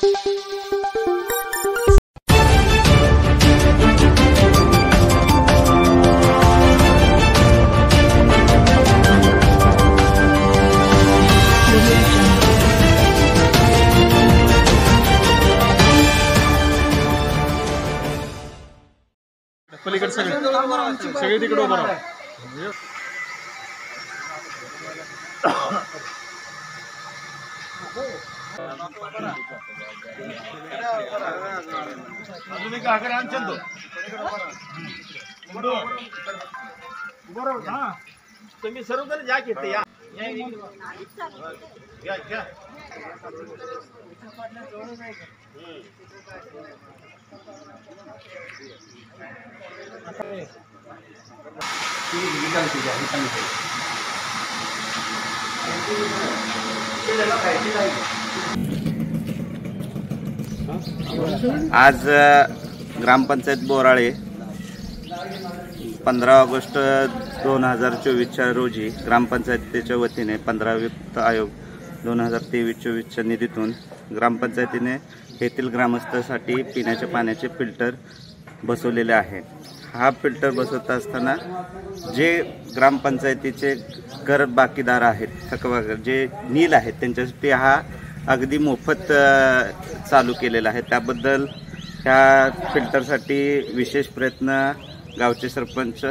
पलीकडे सगळे तिकडे उभं राहा. अजून एक आगर आणचंद तुम्ही सर्वजण या घेते या आज ग्रामपंचायत बोराळे 15 ऑगस्ट 2024 रोजी ग्रामपंचायतीच्या वतीने 15 वित्त आयोग 2023-24च्या निधीतून ग्रामपंचायतीने येथील ग्रामस्थांसाठी पिण्याच्या पाण्याचे फिल्टर बसवलेले आहे. हा फिल्टर बसवत असताना जे ग्रामपंचायतीचे कर बाकीदार आहेत, थकबाकी जे नील आहेत, त्यांच्यासाठी हा अगदी मोफत चालू केलेला आहे. त्याबद्दल ह्या फिल्टरसाठी विशेष प्रयत्न गावचे सरपंच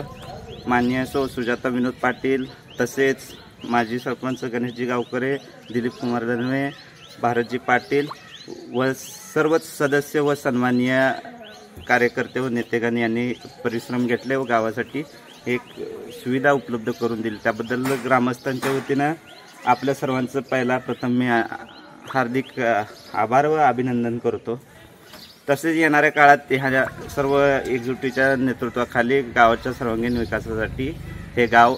माननीय सुजाता विनोद पाटील, तसेच माजी सरपंच गणेशजी गावकरे, दिलीप कुमार दनवे, भारतजी पाटील व सर्वच सदस्य व सन्माननीय कार्यकर्ते व नेतेगण यांनी परिश्रम घेतले व गावासाठी एक सुविधा उपलब्ध करून दिली. त्याबद्दल ग्रामस्थांच्या वतीनं आपल्या सर्वांचं प्रथम मी हार्दिक आभार व अभिनंदन करतो. तसेच येणाऱ्या काळात ह्या सर्व एकजुटीच्या नेतृत्वाखाली गावाच्या सर्वांगीण विकासासाठी हे गाव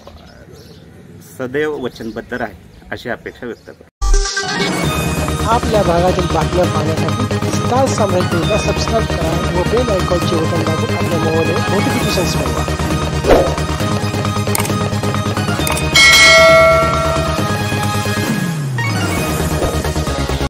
सदैव वचनबद्ध राहील अशी अपेक्षा व्यक्त करतो. आपल्या भागातील बातम्या पाहण्यासाठी स्टार सम्राट न्यूजला सबस्क्राईब करा व बेल आयकॉनचे बटन दाबून आपल्या मोबाईलवर नोटिफिकेशन्स मिळवा.